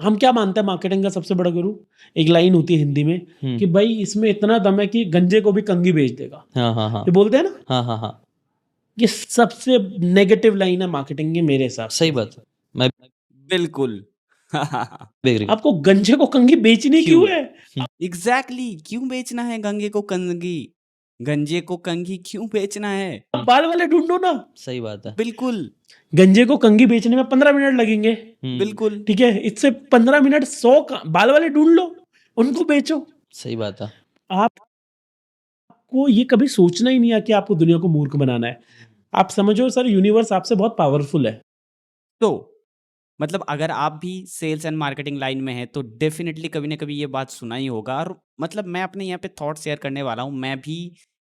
हम क्या मानते हैं मार्केटिंग का सबसे बड़ा गुरु? एक लाइन होती है हिंदी में कि भाई इसमें इतना दम है कि गंजे को भी कंघी बेच देगा। हाँ ये बोलते हैं ना, हाँ ये सबसे नेगेटिव लाइन है मार्केटिंग की मेरे हिसाब सही से। बात है, मैं बिल्कुल। भी agree। आपको गंजे को कंघी बेचनी क्यों है? एग्जैक्टली क्यों बेचना है गंगे को कंघी? गंजे को कंघी क्यों बेचना है? आप बाल वाले ढूंढो ना। सही बात है। बिल्कुल गंजे को कंघी बेचने में 15 मिनट लगेंगे, बिल्कुल ठीक है? इससे 15 मिनट 100 बाल वाले ढूंढ लो, उनको बेचो। सही बात है। आपको ये कभी सोचना ही नहीं है कि आपको दुनिया को मूर्ख बनाना है। आप समझो सर, यूनिवर्स आपसे बहुत पावरफुल है। तो मतलब अगर आप भी सेल्स एंड मार्केटिंग लाइन में हैं तो डेफिनेटली कभी ना कभी ये बात सुना ही होगा। और मतलब मैं अपने यहाँ पे थॉट शेयर करने वाला हूँ। मैं भी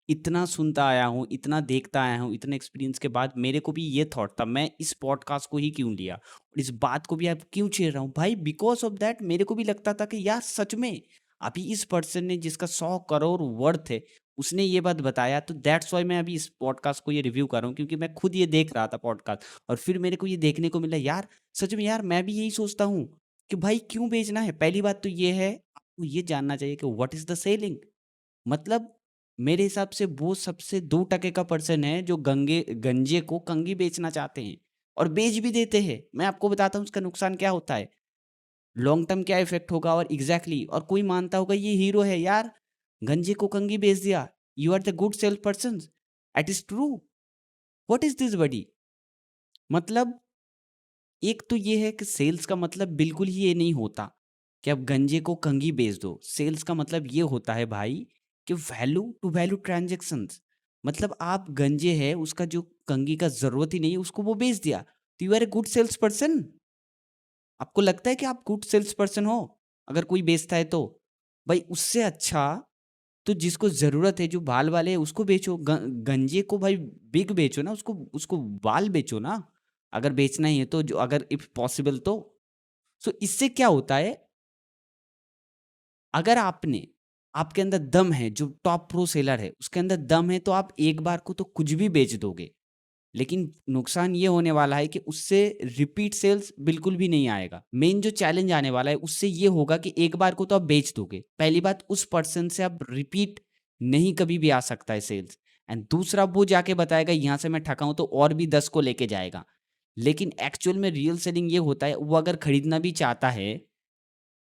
इतना सुनता आया हूँ, इतना देखता आया हूँ, इतने एक्सपीरियंस के बाद मेरे को भी ये थॉट था मैं इस पॉडकास्ट को ही क्यों लिया और इस बात को भी आप क्यों छेड़ रहा हूँ भाई। बिकॉज ऑफ दैट मेरे को भी लगता था कि यार सच में अभी इस पर्सन ने जिसका 100 करोड़ वर्थ है उसने ये बात बताया, तो दैट्स वाई मैं अभी इस पॉडकास्ट को ये रिव्यू कर रहा हूँ क्योंकि मैं खुद ये देख रहा था पॉडकास्ट और फिर मेरे को ये देखने को मिला यार सच में यार मैं भी यही सोचता हूँ कि भाई क्यों बेचना है। पहली बात तो ये है आपको ये जानना चाहिए कि व्हाट इज द सेलिंग। मतलब मेरे हिसाब से वो सबसे 2% का पर्सन है जो गंजे को कंघी बेचना चाहते हैं और बेच भी देते हैं। मैं आपको बताता हूँ उसका नुकसान क्या होता है, लॉन्ग टर्म क्या इफेक्ट होगा और एग्जैक्टली और कोई मानता होगा ये हीरो है यार, गंजे को कंघी बेच दिया, you are the good sale person. It is true. What is this buddy? मतलब एक तो ये है कि सेल्स का मतलब बिल्कुल ही ये नहीं होता कि आप गंजे को कंघी बेच दो। सेल्स का मतलब ये होता है भाई कि वैल्यू टू वैल्यू ट्रांजेक्शन्स। मतलब आप गंजे है उसका जो कंघी का जरूरत ही नहीं है उसको वो बेच दिया, तो you are a good sales person. आपको लगता है कि आप गुड सेल्स पर्सन हो अगर कोई बेचता है तो? भाई उससे अच्छा तो जिसको जरूरत है जो बाल वाले है उसको बेचो। गंजे को भाई बिग बेचो ना, उसको उसको बाल बेचो ना अगर बेचना ही है तो, जो अगर इफ पॉसिबल तो। सो इससे क्या होता है, अगर आपके अंदर दम है, जो टॉप प्रो सेलर है उसके अंदर दम है, तो आप एक बार को तो कुछ भी बेच दोगे। लेकिन नुकसान ये होने वाला है कि उससे रिपीट सेल्स बिल्कुल भी नहीं आएगा। मेन जो चैलेंज आने वाला है उससे ये होगा कि एक बार को तो आप बेच दोगे, पहली बात उस पर्सन से आप रिपीट नहीं कभी भी आ सकता है सेल्स। एंड दूसरा वो जाके बताएगा यहाँ से मैं ठका हूं तो और भी 10 को लेके जाएगा। लेकिन एक्चुअल में रियल सेलिंग ये होता है, वो अगर खरीदना भी चाहता है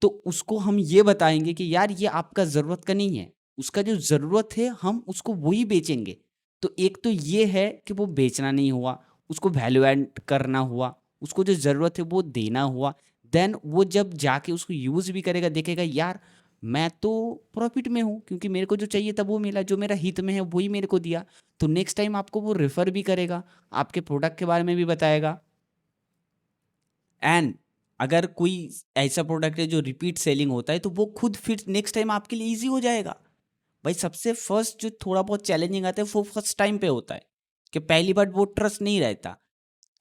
तो उसको हम ये बताएंगे कि यार ये आपका ज़रूरत का नहीं है, उसका जो ज़रूरत है हम उसको वही बेचेंगे। तो एक तो ये है कि वो बेचना नहीं हुआ, उसको वैल्यू ऐड करना हुआ, उसको जो ज़रूरत है वो देना हुआ। देन वो जब जाके उसको यूज़ भी करेगा देखेगा यार मैं तो प्रॉफिट में हूँ क्योंकि मेरे को जो चाहिए था वो मिला, जो मेरा हित में है वही मेरे को दिया। तो नेक्स्ट टाइम आपको वो रेफ़र भी करेगा, आपके प्रोडक्ट के बारे में भी बताएगा। एंड अगर कोई ऐसा प्रोडक्ट है जो रिपीट सेलिंग होता है तो वो खुद फिर नेक्स्ट टाइम आपके लिए इजी हो जाएगा। भाई सबसे फर्स्ट जो थोड़ा बहुत चैलेंजिंग आता है वो फर्स्ट टाइम पे होता है कि पहली बार वो ट्रस्ट नहीं रहता।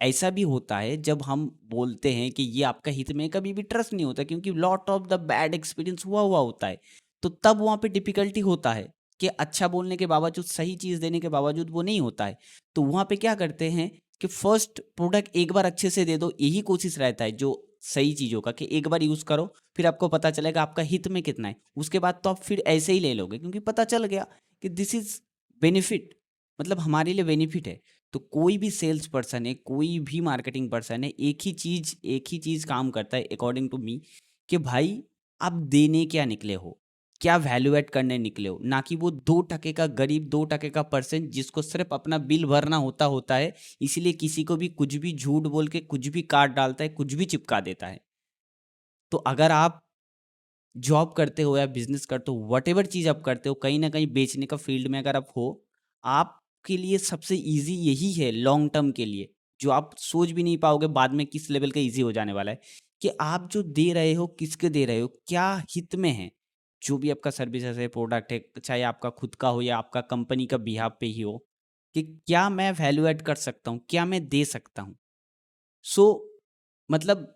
ऐसा भी होता है जब हम बोलते हैं कि ये आपका हित में, कभी भी ट्रस्ट नहीं होता क्योंकि lot of the bad experience हुआ होता है। तो तब वहाँ पे डिफिकल्टी होता है कि अच्छा बोलने के बावजूद, सही चीज़ देने के बावजूद वो नहीं होता है। तो वहाँ पे क्या करते हैं कि फर्स्ट प्रोडक्ट एक बार अच्छे से दे दो, यही कोशिश रहता है जो सही चीज़ों का, कि एक बार यूज़ करो फिर आपको पता चलेगा आपका हित में कितना है। उसके बाद तो आप फिर ऐसे ही ले लोगे क्योंकि पता चल गया कि दिस इज़ बेनिफिट, मतलब हमारे लिए बेनिफिट है। तो कोई भी सेल्स पर्सन है, कोई भी मार्केटिंग पर्सन है, एक ही चीज़ काम करता है अकॉर्डिंग टू मी कि भाई आप देने क्या निकले हो, क्या वैल्यू ऐड करने निकले हो, ना कि वो 2% का गरीब, 2% का पर्सन जिसको सिर्फ अपना बिल भरना होता है, इसीलिए किसी को भी कुछ भी झूठ बोल के कुछ भी काट डालता है, कुछ भी चिपका देता है। तो अगर आप जॉब करते हो या बिजनेस करते हो, वट एवर चीज़ आप करते हो, कहीं ना कहीं बेचने का फील्ड में अगर आप हो, आपके लिए सबसे इजी यही है लॉन्ग टर्म के लिए, जो आप सोच भी नहीं पाओगे बाद में किस लेवल का इजी हो जाने वाला है, कि आप जो दे रहे हो किसके दे रहे हो, क्या हित में है। जो भी आपका सर्विसेज है, प्रोडक्ट है, चाहे आपका खुद का हो या आपका कंपनी का बिहाफ पे ही हो, कि क्या मैं वैल्यू ऐड कर सकता हूँ, क्या मैं दे सकता हूँ। सो मतलब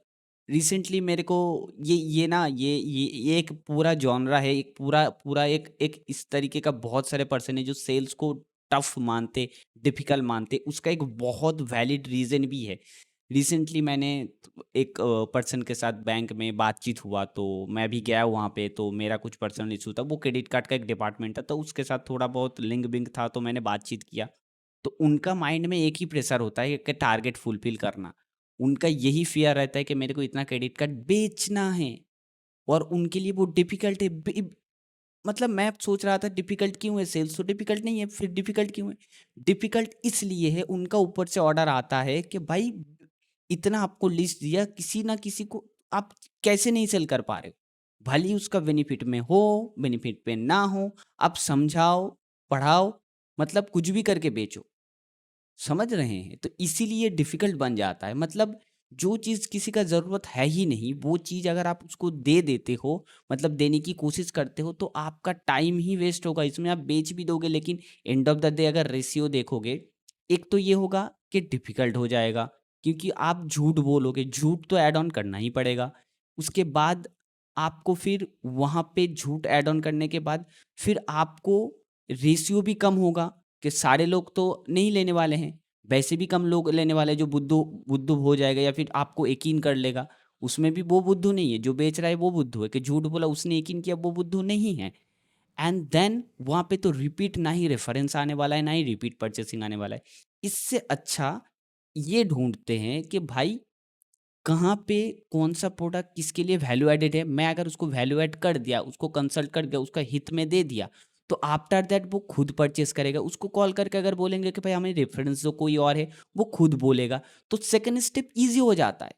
रिसेंटली मेरे को ये ना ये एक पूरा जॉनरा है, एक पूरा पूरा एक एक इस तरीके का बहुत सारे पर्सन है जो सेल्स को टफ मानते, डिफिकल्ट मानते। उसका एक बहुत वैलिड रीज़न भी है। रिसेंटली मैंने एक पर्सन के साथ बैंक में बातचीत हुआ, तो मैं भी गया वहाँ पे, तो मेरा कुछ पर्सनल इशू था, वो क्रेडिट कार्ड का एक डिपार्टमेंट था, तो उसके साथ थोड़ा बहुत लिंक बिंक था, तो मैंने बातचीत किया। तो उनका माइंड में एक ही प्रेशर होता है कि टारगेट फुलफिल करना। उनका यही फियर रहता है कि मेरे को इतना क्रेडिट कार्ड बेचना है, और उनके लिए वो डिफिकल्ट है। मतलब मैं सोच रहा था डिफिकल्ट क्यों है, सेल्स तो डिफिकल्ट नहीं है, फिर डिफिकल्ट क्यों है? डिफिकल्ट इसलिए है, उनका ऊपर से ऑर्डर आता है कि भाई इतना आपको लिस्ट दिया, किसी ना किसी को आप कैसे नहीं सेल कर पा रहे हो? भले ही उसका बेनिफिट में हो, बेनिफिट पे ना हो, आप समझाओ, पढ़ाओ, मतलब कुछ भी करके बेचो। समझ रहे हैं? तो इसीलिए डिफ़िकल्ट बन जाता है। मतलब जो चीज़ किसी का ज़रूरत है ही नहीं, वो चीज़ अगर आप उसको दे देते हो, मतलब देने की कोशिश करते हो, तो आपका टाइम ही वेस्ट होगा। इसमें आप बेच भी दोगे, लेकिन एंड ऑफ द डे अगर रेशियो देखोगे, एक तो ये होगा कि डिफ़िकल्ट हो जाएगा, क्योंकि आप झूठ बोलोगे, झूठ तो ऐड ऑन करना ही पड़ेगा। उसके बाद आपको फिर वहाँ पे झूठ ऐड ऑन करने के बाद फिर आपको रेशियो भी कम होगा, कि सारे लोग तो नहीं लेने वाले हैं, वैसे भी कम लोग लेने वाले हैं, जो बुद्धू बुद्धू हो जाएगा या फिर आपको यकीन कर लेगा। उसमें भी वो बुद्धू नहीं है, जो बेच रहा है वो बुद्धू है, कि झूठ बोला उसने यकीन किया, वो बुद्धू नहीं है। एंड देन वहाँ पे तो रिपीट ना ही रेफरेंस आने वाला है, ना ही रिपीट परचेसिंग आने वाला है। इससे अच्छा ये ढूंढते हैं कि भाई कहाँ पे कौन सा प्रोडक्ट किसके लिए वैल्यू एडेड है। मैं अगर उसको वैल्यू ऐड कर दिया, उसको कंसल्ट कर दिया, उसका हित में दे दिया, तो आफ्टर दैट वो खुद परचेस करेगा। उसको कॉल करके अगर बोलेंगे कि भाई हमें रेफरेंस दो कोई और है, वो खुद बोलेगा, तो सेकंड स्टेप इजी हो जाता है।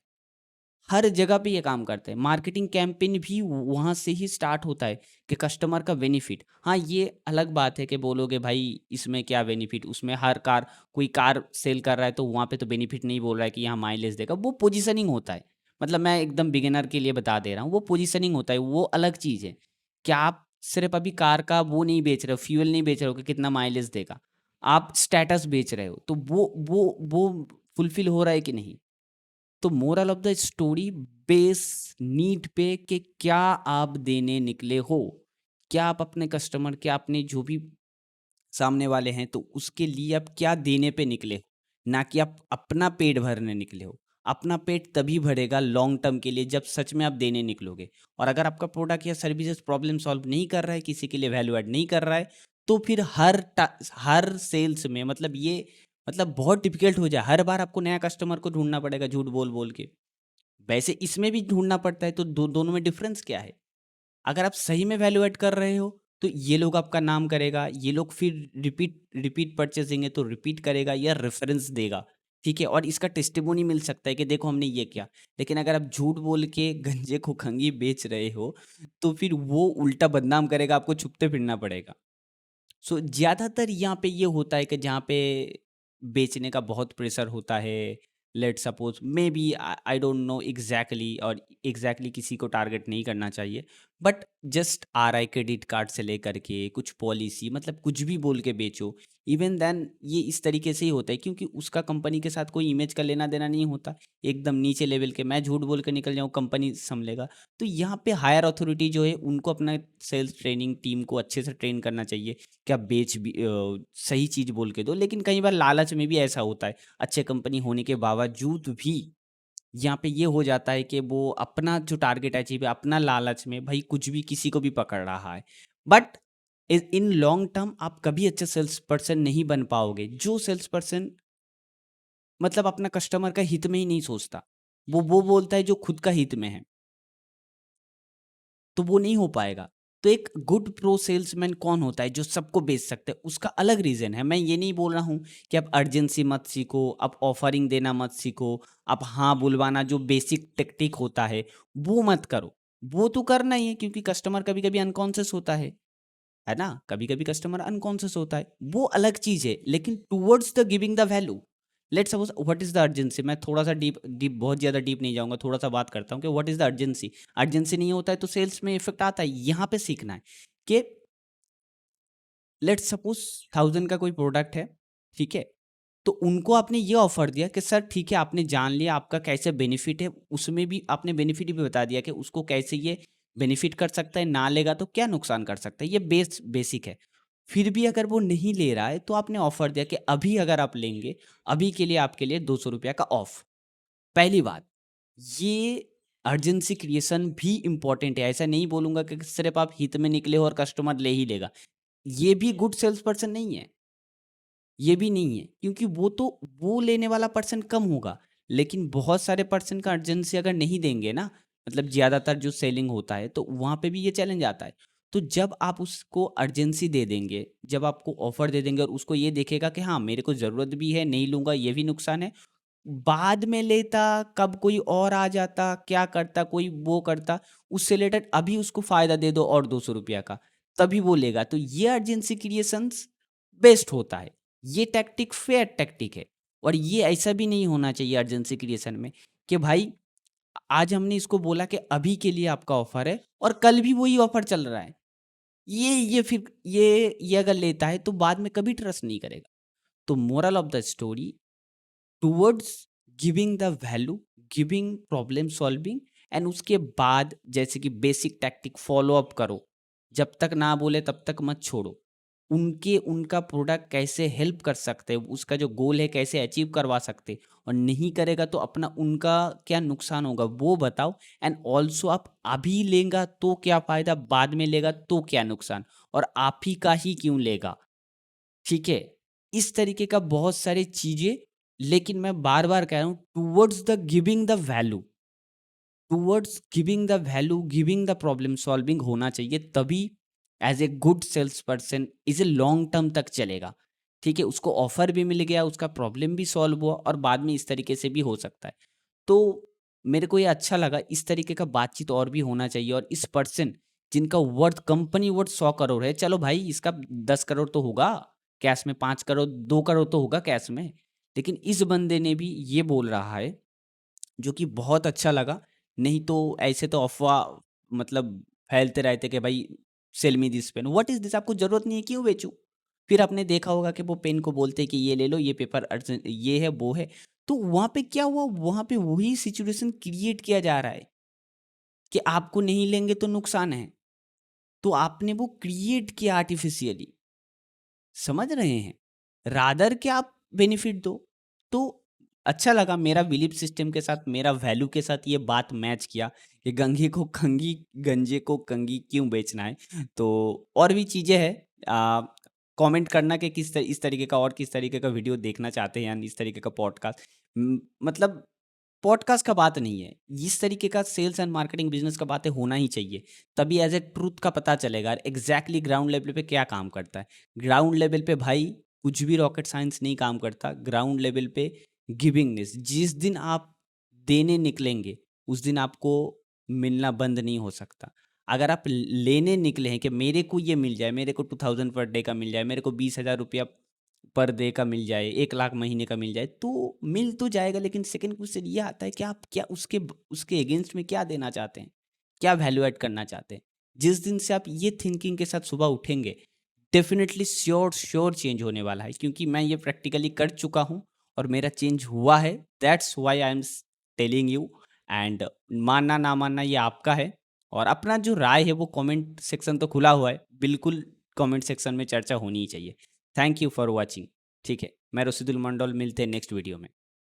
हर जगह पे ये काम करते हैं। मार्केटिंग कैंपेन भी वहाँ से ही स्टार्ट होता है, कि कस्टमर का बेनिफिट। हाँ, ये अलग बात है कि बोलोगे भाई इसमें क्या बेनिफिट, उसमें हर कार, कोई कार सेल कर रहा है तो वहाँ पे तो बेनिफिट नहीं बोल रहा है कि यहाँ माइलेज देगा, वो पोजीशनिंग होता है। मतलब मैं एकदम बिगिनर के लिए बता दे रहा हूँ, वो पोजीशनिंग होता है, वो अलग चीज़ है। क्या आप सिर्फ अभी कार का वो नहीं बेच रहे हो, फ्यूल नहीं बेच रहे हो कि कितना माइलेज देगा, आप स्टेटस बेच रहे हो, तो वो फुलफिल हो रहा है कि नहीं? तो moral of the story, base need पे कि क्या आप देने निकले हो, क्या आप अपने कस्टमर, क्या अपने जो भी सामने वाले हैं, तो उसके लिए आप क्या देने पे निकले हो, ना कि आप अपना पेट भरने निकले हो। अपना पेट तभी भरेगा लॉन्ग टर्म के लिए जब सच में आप देने निकलोगे। और अगर आपका प्रोडक्ट या सर्विसेज प्रॉब्लम सॉल्व नहीं कर रहा है, किसी के लिए वैल्यू ऐड नहीं कर रहा है, तो फिर हर सेल्स में मतलब ये, मतलब बहुत डिफिकल्ट हो जाए। हर बार आपको नया कस्टमर को ढूंढना पड़ेगा झूठ बोल बोल के। वैसे इसमें भी ढूंढना पड़ता है, तो दोनों में डिफरेंस क्या है? अगर आप सही में वैल्यू ऐड कर रहे हो, तो ये लोग आपका नाम करेगा, ये लोग फिर रिपीट रिपीट परचेसिंग है तो रिपीट करेगा या रेफरेंस देगा, ठीक है, और इसका टेस्टिमोनी मिल सकता है कि देखो हमने ये किया। लेकिन अगर आप झूठ बोल के गंजे को खंगी बेच रहे हो, तो फिर वो उल्टा बदनाम करेगा, आपको छुपते फिरना पड़ेगा। सो ज़्यादातर यहाँ पे ये होता है कि जहाँ पे बेचने का बहुत प्रेशर होता है, let suppose may be, I don't know exactly, और एग्जैक्टली किसी को टारगेट नहीं करना चाहिए, but just are I credit card से लेकर के कुछ पॉलिसी, मतलब कुछ भी बोल के बेचो। इवन देन ये इस तरीके से ही होता है, क्योंकि उसका कंपनी के साथ कोई इमेज का लेना देना नहीं होता। एकदम नीचे लेवल के मैं झूठ बोल के निकल जाऊँ, कंपनी संभलेगा। तो यहाँ पे हायर अथॉरिटी जो है, उनको अपना सेल्स ट्रेनिंग टीम को अच्छे से ट्रेन करना चाहिए, क्या बेच भी सही चीज़ बोल के दो। लेकिन कई बार लालच में भी ऐसा होता है, अच्छे कंपनी होने के बावजूद भी यहाँ पे ये हो जाता है कि वो अपना जो टारगेट अचीव है, अपना लालच में भाई कुछ भी किसी को भी पकड़ रहा है। बट इन लॉन्ग टर्म आप कभी अच्छे सेल्स पर्सन नहीं बन पाओगे। जो सेल्स पर्सन मतलब अपना कस्टमर का हित में ही नहीं सोचता, वो बोलता है जो खुद का हित में है, तो वो नहीं हो पाएगा। तो एक गुड प्रो सेल्समैन कौन होता है? जो सबको बेच सकता है। उसका अलग रीज़न है। मैं ये नहीं बोल रहा हूँ कि आप अर्जेंसी मत सीखो, आप ऑफरिंग देना मत सीखो, आप हाँ बुलवाना जो बेसिक टेक्निक होता है, वो मत करो। वो तो करना ही है, क्योंकि कस्टमर कभी-कभी अनकॉन्शियस होता है ना? कभी-कभी कस्टमर अनकॉन्शियस होता है, वो अलग चीज़ है। लेकिन towards the giving the value, let's suppose what is the urgency? मैं थोड़ा-सा डीप डीप बहुत ज़्यादा डीप नहीं जाऊँगा, थोड़ा-सा बात करता हूँ कि what is the urgency? Urgency नहीं होता है तो सेल्स में इफेक्ट आता है। यहाँ पे सीखना है कि लेट्स सपोज 1000 का कोई प्रोडक्ट है, ठीक है? तो उनको आपने ये ऑफर दिया कि सर ठीक है, आपने जान लिया आपका कैसे बेनिफिट है, उसमें भी आपने बेनिफिट भी बता दिया कि उसको कैसे ये बेनिफिट कर सकता है, ना लेगा तो क्या नुकसान कर सकता है, ये बेसिक है। फिर भी अगर वो नहीं ले रहा है, तो आपने ऑफर दिया कि अभी अगर आप लेंगे, अभी के लिए आपके लिए ₹200 का ऑफ। पहली बात, ये अर्जेंसी क्रिएशन भी इम्पोर्टेंट है। ऐसा नहीं बोलूँगा कि सिर्फ आप हित में निकले हो और कस्टमर ले ही लेगा। ये भी गुड सेल्स पर्सन नहीं है, ये भी नहीं है, क्योंकि वो लेने वाला पर्सन कम होगा, लेकिन बहुत सारे पर्सन का अर्जेंसी अगर नहीं देंगे ना, मतलब ज़्यादातर जो सेलिंग होता है, तो वहाँ पे भी ये चैलेंज आता है। तो जब आप उसको अर्जेंसी दे देंगे, जब आपको ऑफर दे देंगे और उसको ये देखेगा कि हाँ मेरे को ज़रूरत भी है, नहीं लूँगा, ये भी नुकसान है, बाद में लेता, कब कोई और आ जाता, क्या करता, कोई वो करता, उससे रिलेटेड अभी उसको फ़ायदा दे दो और 200 रुपया का, तभी वो लेगा। तो ये अर्जेंसी क्रिएशंस बेस्ट होता है। ये टैक्टिक फेयर टैक्टिक है, और ये ऐसा भी नहीं होना चाहिए अर्जेंसी क्रिएशन में कि भाई आज हमने इसको बोला कि अभी के लिए आपका ऑफर है और कल भी वही ऑफर चल रहा है। ये फिर ये अगर लेता है तो बाद में कभी ट्रस्ट नहीं करेगा। तो moral of the story, towards giving the value, giving problem solving, and उसके बाद जैसे कि बेसिक टैक्टिक फॉलो अप करो, जब तक ना बोले तब तक मत छोड़ो। उनका प्रोडक्ट कैसे हेल्प कर सकते हैं, उसका जो गोल है कैसे अचीव करवा सकते, और नहीं करेगा तो अपना उनका क्या नुकसान होगा वो बताओ। एंड ऑल्सो आप अभी लेगा तो क्या फ़ायदा, बाद में लेगा तो क्या नुकसान, और आप ही का ही क्यों लेगा। ठीक है, इस तरीके का बहुत सारी चीज़ें, लेकिन मैं बार बार कह रहा हूँ, towards the giving the value, towards giving the value, giving the problem solving होना चाहिए, तभी as a good sales person इसे लॉन्ग टर्म तक चलेगा। ठीक है, उसको ऑफर भी मिल गया, उसका प्रॉब्लम भी सॉल्व हुआ, और बाद में इस तरीके से भी हो सकता है। तो मेरे को ये अच्छा लगा, इस तरीके का बातचीत और भी होना चाहिए। और इस पर्सन जिनका वर्थ, कंपनी वर्थ 100 करोड़ है, चलो भाई इसका 10 करोड़ तो होगा कैश में, 5 करोड़ 2 करोड़ तो होगा कैश में, लेकिन इस बंदे ने भी ये बोल रहा है, जो कि बहुत अच्छा लगा। नहीं तो ऐसे तो अफवाह मतलब फैलते रहते कि भाई sell me this pen, what is this, आपको जरूरत नहीं है क्यों बेचूं। फिर आपने देखा होगा कि वो पेन को बोलते हैं कि ये ले लो, ये पेपर अर्जेंट, ये है वो है। तो वहां पे क्या हुआ, वहां पे वही सिचुएशन क्रिएट किया जा रहा है कि आपको नहीं लेंगे तो नुकसान है, तो आपने वो क्रिएट किया आर्टिफिशियली, समझ रहे हैं, रादर के आप बेनिफिट दो। तो अच्छा लगा, मेरा बिलीफ सिस्टम के साथ, मेरा वैल्यू के साथ ये बात मैच किया कि गंगे को कंगी, गंजे को कंगी क्यों बेचना है। तो और भी चीज़ें हैं, कमेंट करना कि इस तरीके का और किस तरीके का वीडियो देखना चाहते हैं, यानी इस तरीके का पॉडकास्ट। मतलब पॉडकास्ट का बात नहीं है, इस तरीके का सेल्स एंड मार्केटिंग बिजनेस का बातें होना ही चाहिए, तभी एज ए ट्रूथ का पता चलेगा एग्जैक्टली ग्राउंड लेवल पे क्या काम करता है। ग्राउंड लेवल पे भाई कुछ भी रॉकेट साइंस नहीं काम करता। ग्राउंड लेवल पे गिविंगनेस, जिस दिन आप देने निकलेंगे उस दिन आपको मिलना बंद नहीं हो सकता। अगर आप लेने निकले हैं कि मेरे को ये मिल जाए, मेरे को 2000 पर डे का मिल जाए, मेरे को 20,000 रुपया पर डे का मिल जाए, 1 लाख महीने का मिल जाए, तो मिल तो जाएगा, लेकिन सेकंड क्वेश्चन ये आता है कि आप क्या उसके अगेंस्ट में क्या देना चाहते हैं, क्या वैल्यू ऐड करना चाहते हैं। जिस दिन से आप ये थिंकिंग के साथ सुबह उठेंगे, डेफिनेटली श्योर चेंज होने वाला है, क्योंकि मैं ये प्रैक्टिकली कर चुका हूँ और मेरा चेंज हुआ है। That's why I am telling you. And मानना ना मानना ये आपका है, और अपना जो राय है वो कमेंट सेक्शन तो खुला हुआ है, बिल्कुल कमेंट सेक्शन में चर्चा होनी ही चाहिए। Thank you for watching. ठीक है, मैं रशीदुल मंडल, मिलते हैं नेक्स्ट वीडियो में।